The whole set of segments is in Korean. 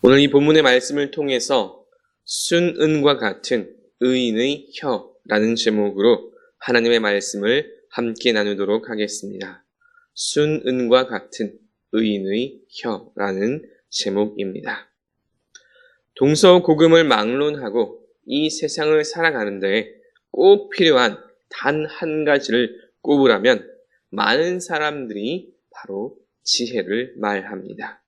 오늘 이 본문의 말씀을 통해서 순은과 같은 의인의 혀라는 제목으로 하나님의 말씀을 함께 나누도록 하겠습니다. 순은과 같은 의인의 혀라는 제목입니다. 동서고금을 막론하고 이 세상을 살아가는데 꼭 필요한 단 한 가지를 꼽으라면 많은 사람들이 바로 지혜를 말합니다.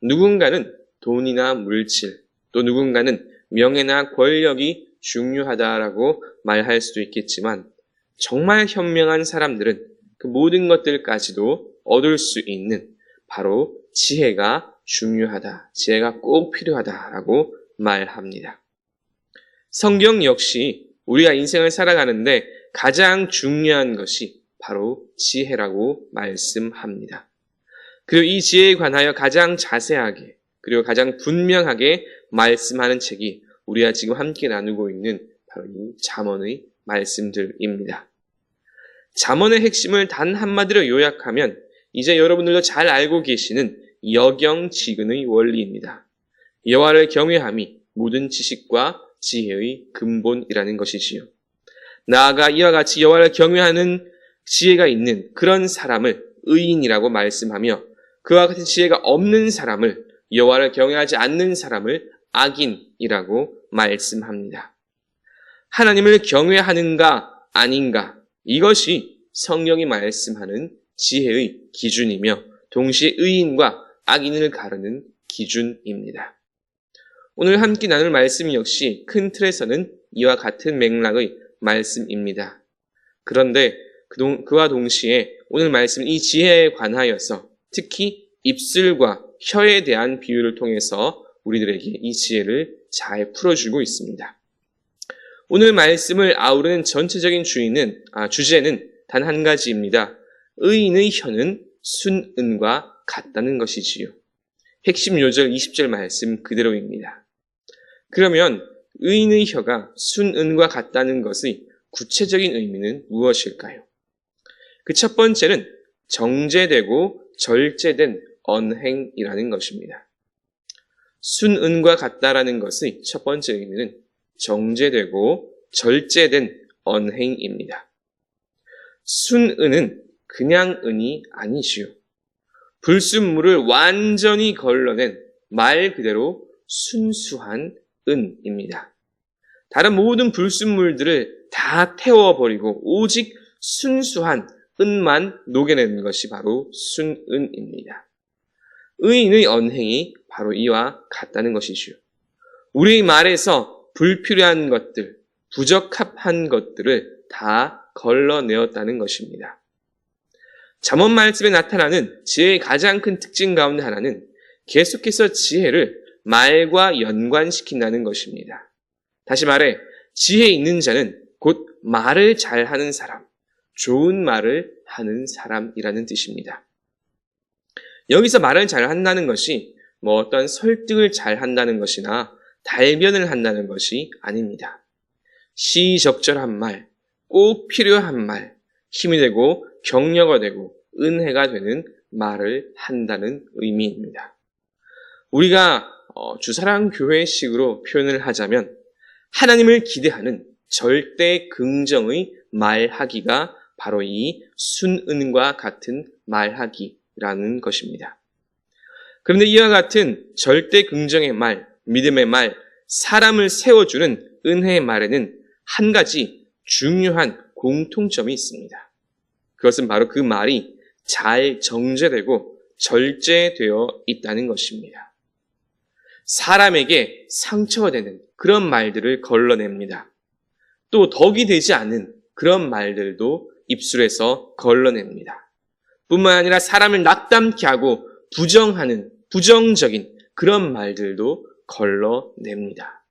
누군가는 돈이나 물질, 또 누군가는 명예나 권력이 중요하다라고 말할 수도 있겠지만 정말 현명한 사람들은 그 모든 것들까지도 얻을 수 있는 바로 지혜가 중요하다, 지혜가 꼭 필요하다라고 말합니다. 성경 역시 우리가 인생을 살아가는데 가장 중요한 것이 바로 지혜라고 말씀합니다. 그리고 이 지혜에 관하여 가장 자세하게 그리고 가장 분명하게 말씀하는 책이 우리가 지금 함께 나누고 있는 바로 이 잠언의 말씀들입니다. 잠언의 핵심을 단 한마디로 요약하면 이제 여러분들도 잘 알고 계시는 역영지근의 원리입니다. 여호와를 경외함이 모든 지식과 지혜의 근본이라는 것이지요. 나아가 이와 같이 여호와를 경외하는 지혜가 있는 그런 사람을 의인이라고 말씀하며 그와 같은 지혜가 없는 사람을 여호와를 경외하지 않는 사람을 악인이라고 말씀합니다. 하나님을 경외하는가 아닌가 이것이 성경이 말씀하는 지혜의 기준이며 동시에 의인과 악인을 가르는 기준입니다. 오늘 함께 나눌 말씀 역시 큰 틀에서는 이와 같은 맥락의 말씀입니다. 그런데 그와 동시에 오늘 말씀은 이 지혜에 관하여서 특히 입술과 혀에 대한 비유를 통해서 우리들에게 이 지혜를 잘 풀어주고 있습니다. 오늘 말씀을 아우르는 전체적인 주제는 단 한 가지입니다. 의인의 혀는 순은과 같다는 것이지요. 핵심 요절 20절 말씀 그대로입니다. 그러면 의인의 혀가 순은과 같다는 것의 구체적인 의미는 무엇일까요? 그 첫 번째는 정제되고 절제된 언행이라는 것입니다. 순은과 같다라는 것의 첫 번째 의미는 정제되고 절제된 언행입니다. 순은은 그냥 은이 아니지요. 불순물을 완전히 걸러낸 말 그대로 순수한 은입니다. 다른 모든 불순물들을 다 태워버리고 오직 순수한 은만 녹여내는 것이 바로 순은입니다. 의인의 언행이 바로 이와 같다는 것이지요. 우리 말에서 불필요한 것들, 부적합한 것들을 다 걸러내었다는 것입니다. 잠언 말씀에 나타나는 지혜의 가장 큰 특징 가운데 하나는 계속해서 지혜를 말과 연관시킨다는 것입니다. 다시 말해 지혜 있는 자는 곧 말을 잘하는 사람, 좋은 말을 하는 사람이라는 뜻입니다. 여기서 말을 잘한다는 것이 어떤 설득을 잘한다는 것이나 달변을 한다는 것이 아닙니다. 시적절한 말, 꼭 필요한 말, 힘이 되고 격려가 되고 은혜가 되는 말을 한다는 의미입니다. 우리가 주사랑 교회식으로 표현을 하자면 하나님을 기대하는 절대 긍정의 말하기가 바로 이 순은과 같은 말하기라는 것입니다. 그런데 이와 같은 절대 긍정의 말, 믿음의 말, 사람을 세워주는 은혜의 말에는 한 가지 중요한 공통점이 있습니다. 그것은 바로 그 말이 잘 정제되고 절제되어 있다는 것입니다. 사람에게 상처가 되는 그런 말들을 걸러냅니다. 또 덕이 되지 않은 그런 말들도 입술에서 걸러냅니다. 뿐만 아니라 사람을 낙담케 하고 부정하는 부정적인 그런 말들도 걸러냅니다.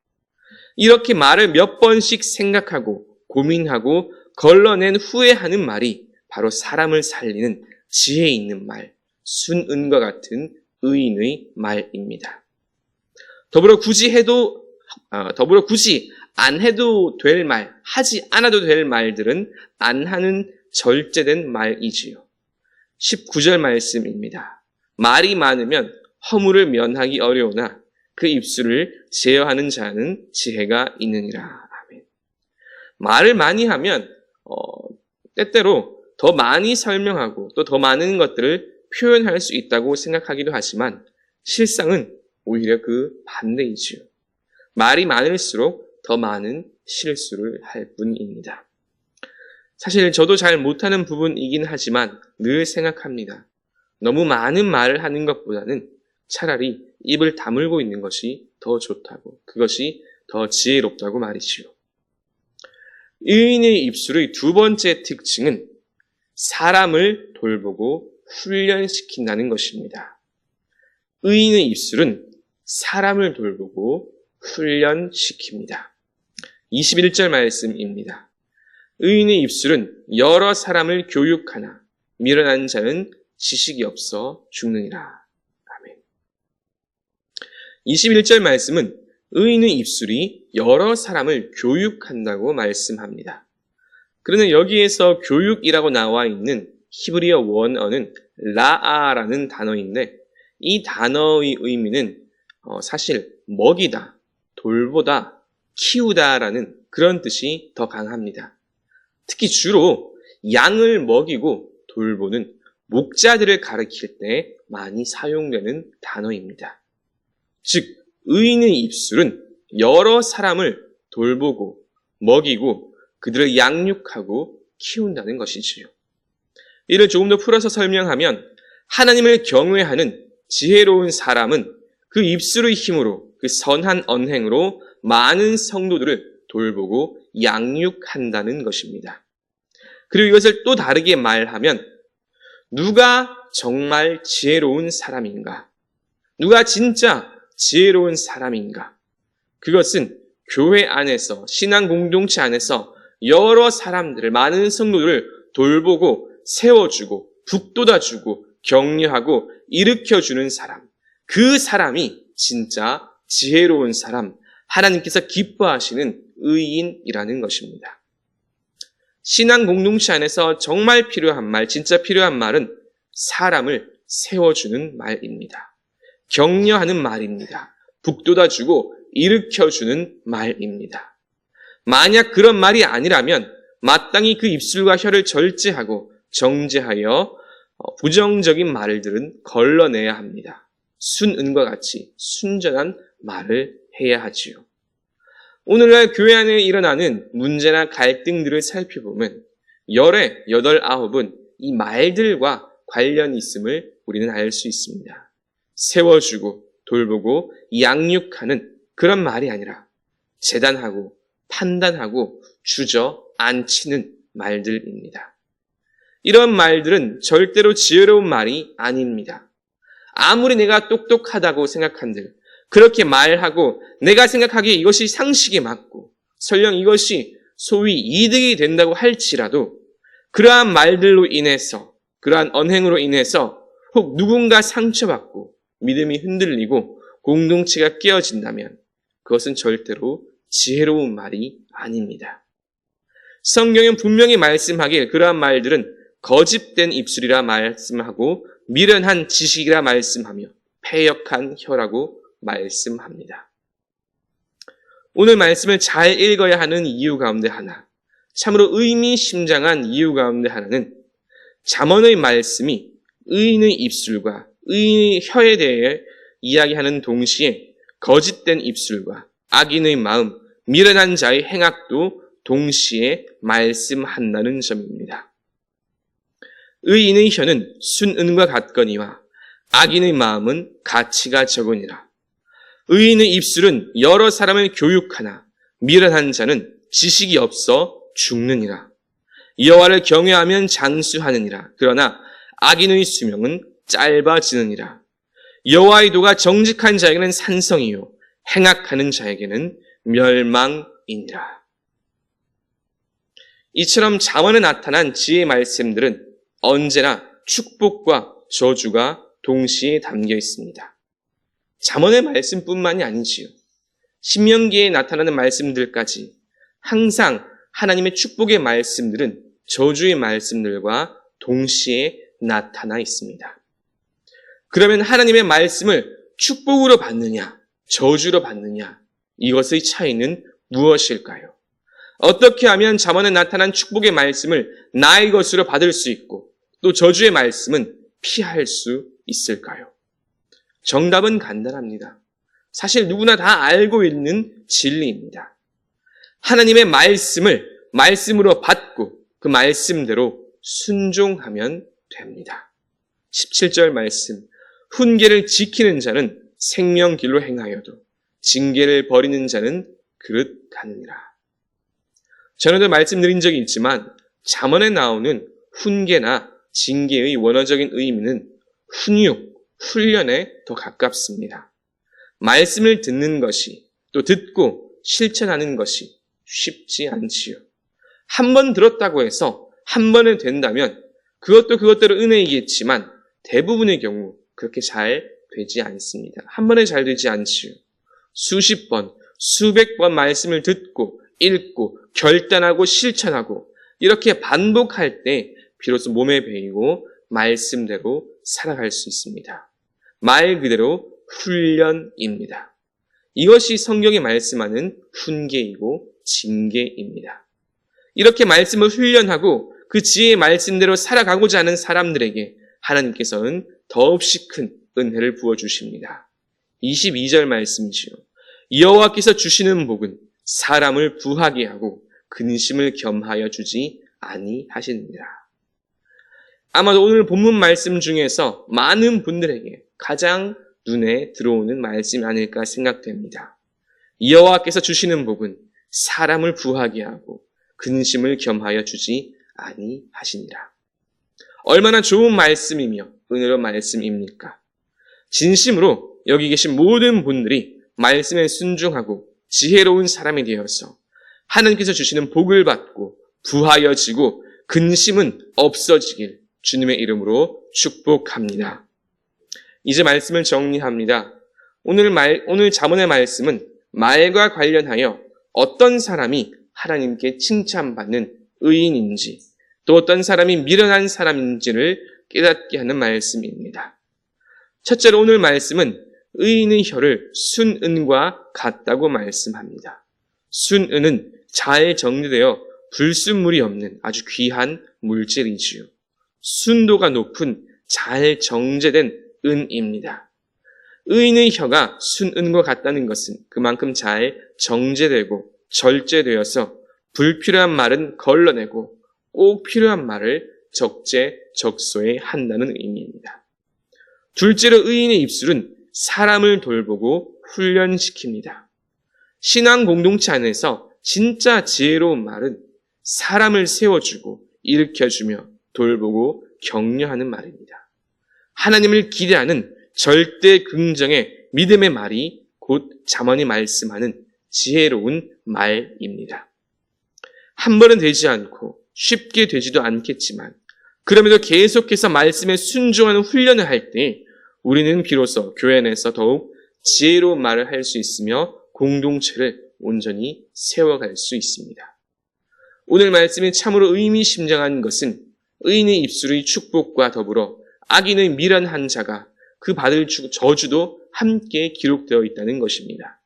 이렇게 말을 몇 번씩 생각하고 고민하고 걸러낸 후에 하는 말이 바로 사람을 살리는 지혜 있는 말, 순은과 같은 의인의 말입니다. 더불어 굳이 안 해도 될 말, 하지 않아도 될 말들은 안 하는 절제된 말이지요. 19절 말씀입니다. 말이 많으면 허물을 면하기 어려우나 그 입술을 제어하는 자는 지혜가 있느니라. 아멘. 말을 많이 하면 때때로 더 많이 설명하고 또 더 많은 것들을 표현할 수 있다고 생각하기도 하지만 실상은 오히려 그 반대이지요. 말이 많을수록 더 많은 실수를 할 뿐입니다. 사실 저도 잘 못하는 부분이긴 하지만 늘 생각합니다. 너무 많은 말을 하는 것보다는 차라리 입을 다물고 있는 것이 더 좋다고, 그것이 더 지혜롭다고 말이지요. 의인의 입술의 두 번째 특징은 사람을 돌보고 훈련시킨다는 것입니다. 의인의 입술은 사람을 돌보고 훈련시킵니다. 21절 말씀입니다. 의인의 입술은 여러 사람을 교육하나 미련한 자는 지식이 없어 죽느니라. 아멘. 21절 말씀은 의인의 입술이 여러 사람을 교육한다고 말씀합니다. 그러나 여기에서 교육이라고 나와 있는 히브리어 원어는 라아라는 단어인데 이 단어의 의미는 사실 먹이다, 돌보다, 키우다라는 그런 뜻이 더 강합니다. 특히 주로 양을 먹이고 돌보는 목자들을 가리킬 때 많이 사용되는 단어입니다. 즉, 의인의 입술은 여러 사람을 돌보고 먹이고 그들을 양육하고 키운다는 것이지요. 이를 조금 더 풀어서 설명하면 하나님을 경외하는 지혜로운 사람은 그 입술의 힘으로 그 선한 언행으로 많은 성도들을 돌보고 양육한다는 것입니다. 그리고 이것을 또 다르게 말하면 누가 정말 지혜로운 사람인가? 누가 진짜 지혜로운 사람인가? 그것은 교회 안에서, 신앙 공동체 안에서 여러 사람들을, 많은 성도들을 돌보고 세워주고 북돋아주고 격려하고 일으켜주는 사람, 그 사람이 진짜 지혜로운 사람, 하나님께서 기뻐하시는 의인이라는 것입니다. 신앙 공동체 안에서 정말 필요한 말, 진짜 필요한 말은 사람을 세워주는 말입니다. 격려하는 말입니다. 북돋아주고 일으켜주는 말입니다. 만약 그런 말이 아니라면 마땅히 그 입술과 혀를 절제하고 정제하여 부정적인 말들은 걸러내야 합니다. 순은과 같이 순전한 말을 해야 하지요. 오늘날 교회 안에 일어나는 문제나 갈등들을 살펴보면 열의 8, 9은 이 말들과 관련이 있음을 우리는 알 수 있습니다. 세워주고 돌보고 양육하는 그런 말이 아니라 재단하고 판단하고 주저앉히는 말들입니다. 이런 말들은 절대로 지혜로운 말이 아닙니다. 아무리 내가 똑똑하다고 생각한들 그렇게 말하고 내가 생각하기에 이것이 상식에 맞고 설령 이것이 소위 이득이 된다고 할지라도 그러한 말들로 인해서, 그러한 언행으로 인해서 혹 누군가 상처받고 믿음이 흔들리고 공동체가 깨어진다면 그것은 절대로 지혜로운 말이 아닙니다. 성경은 분명히 말씀하길 그러한 말들은 거짓된 입술이라 말씀하고 미련한 지식이라 말씀하며 패역한 혀라고 말씀합니다. 오늘 말씀을 잘 읽어야 하는 이유 가운데 하나, 참으로 의미심장한 이유 가운데 하나는 잠언의 말씀이 의인의 입술과 의인의 혀에 대해 이야기하는 동시에 거짓된 입술과 악인의 마음, 미련한 자의 행악도 동시에 말씀한다는 점입니다. 의인의 혀는 순은과 같거니와 악인의 마음은 가치가 적으니라. 의인의 입술은 여러 사람을 교육하나 미련한 자는 지식이 없어 죽느니라. 여호와를 경외하면 장수하느니라. 그러나 악인의 수명은 짧아지느니라. 여호와의 도가 정직한 자에게는 산성이요 행악하는 자에게는 멸망이니라. 이처럼 잠언에 나타난 지혜의 말씀들은 언제나 축복과 저주가 동시에 담겨 있습니다. 잠언의 말씀뿐만이 아니지요. 신명기에 나타나는 말씀들까지 항상 하나님의 축복의 말씀들은 저주의 말씀들과 동시에 나타나 있습니다. 그러면 하나님의 말씀을 축복으로 받느냐, 저주로 받느냐? 이것의 차이는 무엇일까요? 어떻게 하면 잠언에 나타난 축복의 말씀을 나의 것으로 받을 수 있고 또 저주의 말씀은 피할 수 있을까요? 정답은 간단합니다. 사실 누구나 다 알고 있는 진리입니다. 하나님의 말씀을 말씀으로 받고 그 말씀대로 순종하면 됩니다. 17절 말씀, 훈계를 지키는 자는 생명길로 행하여도 징계를 버리는 자는 그릇 가느니라. 전에도 말씀드린 적이 있지만 잠언에 나오는 훈계나 징계의 원어적인 의미는 훈육, 훈련에 더 가깝습니다. 말씀을 듣는 것이 또 듣고 실천하는 것이 쉽지 않지요. 한 번 들었다고 해서 한 번에 된다면 그것도 그것대로 은혜이겠지만 대부분의 경우 그렇게 잘 되지 않습니다. 한 번에 잘 되지 않지요. 수십 번, 수백 번 말씀을 듣고 읽고 결단하고 실천하고 이렇게 반복할 때 비로소 몸에 배이고 말씀대로 살아갈 수 있습니다. 말 그대로 훈련입니다. 이것이 성경이 말씀하는 훈계이고 징계입니다. 이렇게 말씀을 훈련하고 그 지혜의 말씀대로 살아가고자 하는 사람들에게 하나님께서는 더없이 큰 은혜를 부어주십니다. 22절 말씀이지요. 여호와께서 주시는 복은 사람을 부하게 하고 근심을 겸하여 주지 아니하시느니라. 아마도 오늘 본문 말씀 중에서 많은 분들에게 가장 눈에 들어오는 말씀이 아닐까 생각됩니다. 여호와께서 주시는 복은 사람을 부하게 하고 근심을 겸하여 주지 아니하시니라. 얼마나 좋은 말씀이며 은혜로운 말씀입니까? 진심으로 여기 계신 모든 분들이 말씀에 순종하고 지혜로운 사람이 되어서 하나님께서 주시는 복을 받고 부하여지고 근심은 없어지길 주님의 이름으로 축복합니다. 이제 말씀을 정리합니다. 오늘 잠언의 말씀은 말과 관련하여 어떤 사람이 하나님께 칭찬받는 의인인지 또 어떤 사람이 미련한 사람인지를 깨닫게 하는 말씀입니다. 첫째로 오늘 말씀은 의인의 혀를 순은과 같다고 말씀합니다. 순은은 잘 정리되어 불순물이 없는 아주 귀한 물질이지요. 순도가 높은 잘 정제된 은입니다. 의인의 혀가 순은과 같다는 것은 그만큼 잘 정제되고 절제되어서 불필요한 말은 걸러내고 꼭 필요한 말을 적재적소에 한다는 의미입니다. 둘째로 의인의 입술은 사람을 돌보고 훈련시킵니다. 신앙 공동체 안에서 진짜 지혜로운 말은 사람을 세워주고 일으켜주며 돌보고 격려하는 말입니다. 하나님을 기대하는 절대 긍정의 믿음의 말이 곧 잠언이 말씀하는 지혜로운 말입니다. 한 번은 되지 않고 쉽게 되지도 않겠지만 그럼에도 계속해서 말씀에 순종하는 훈련을 할 때 우리는 비로소 교회 안에서 더욱 지혜로운 말을 할 수 있으며 공동체를 온전히 세워갈 수 있습니다. 오늘 말씀이 참으로 의미심장한 것은 의인의 입술의 축복과 더불어 악인의 미련한 자가 그 받을 저주도 함께 기록되어 있다는 것입니다.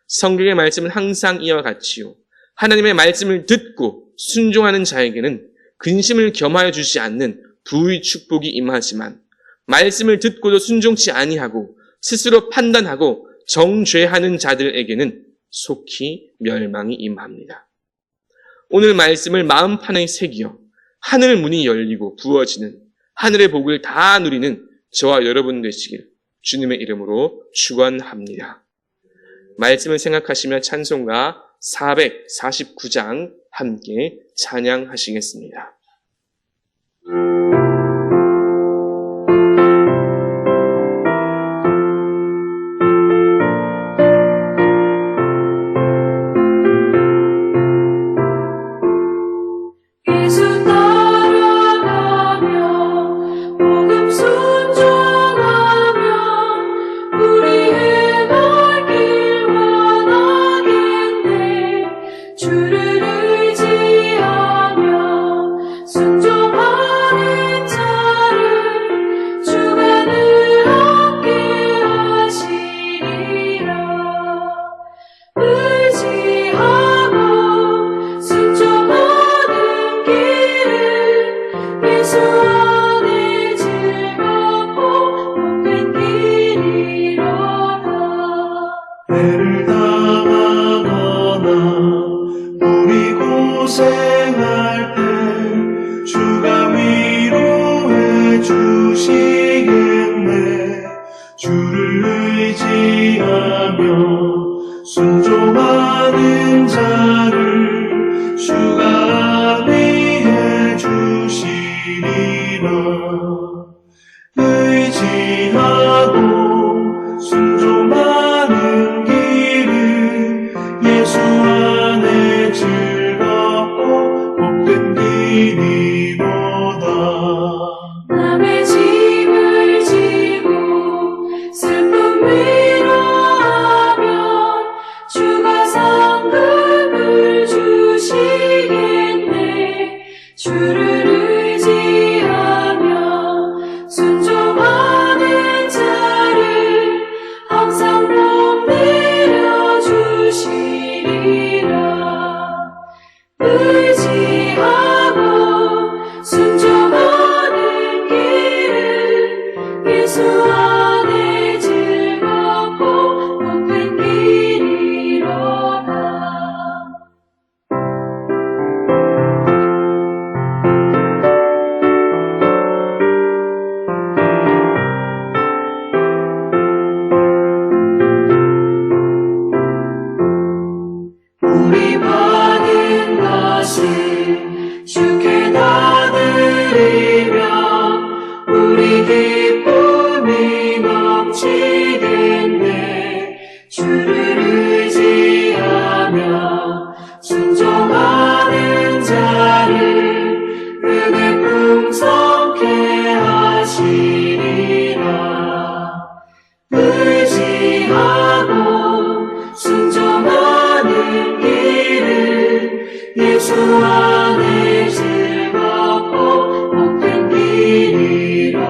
성경의 말씀은 항상 이와 같이요. 하나님의 말씀을 듣고 순종하는 자에게는 근심을 겸하여 주지 않는 부의 축복이 임하지만 말씀을 듣고도 순종치 아니하고 스스로 판단하고 정죄하는 자들에게는 속히 멸망이 임합니다. 오늘 말씀을 마음판에 새기어 하늘 문이 열리고 부어지는 하늘의 복을 다 누리는 저와 여러분 되시길 주님의 이름으로 축원합니다. 말씀을 생각하시며 찬송가 449장 함께 찬양하시겠습니다. 주를 의지하며 고뇌를 당하거나 우리 고생할 때 주가 위로해 주시겠네. 주를 의지하며 순종하는 자를 주가 안위해 주시리라. 의지하고 순종하는 길은 예수 안에 즐겁고 복된 길이로다. 남의 짐을 지고 슬픔 위로하면 주가 상급을 주시겠네. 주를 의지하며 순종하는 자를 항상 복 내려주시리라. 의지하고 순종하는 길은 예수 안에 즐겁고 복된 길이로다. 우리 받은 것을 주께 다 드리며 우리 기쁨이 넘치겠네. 주를 의지하며 순종하는 자를 은혜 풍성케 하시리라. 의지하고 순종하는 길은 예수 안에 즐겁고 복된 길이로다.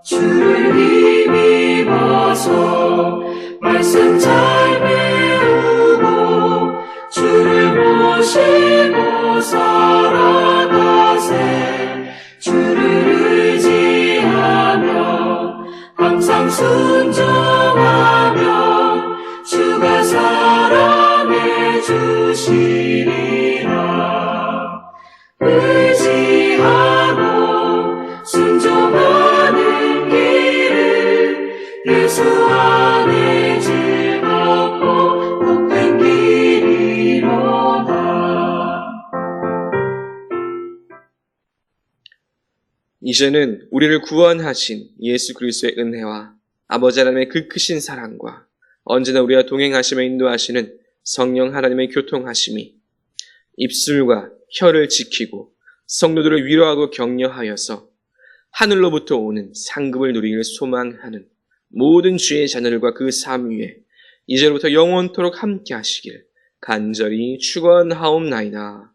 주를 힘입어서 말씀 잘 배우고 주를 모시고 살아가세. 주를 의지하며 항상 순종하며 주가 사랑해 주시리라. 의지하고 순종하는 길은 예수 안에 즐겁고 복된 길이로다. 이제는 우리를 구원하신 예수 그리스도의 은혜와 아버지 하나님의 그 크신 사랑과 언제나 우리와 동행하시며 인도하시는 성령 하나님의 교통하심이 입술과 혀를 지키고 성도들을 위로하고 격려하여서 하늘로부터 오는 상급을 누리기를 소망하는 모든 주의 자녀들과 그 삶 위에 이제로부터 영원토록 함께 하시길 간절히 축원하옵나이다.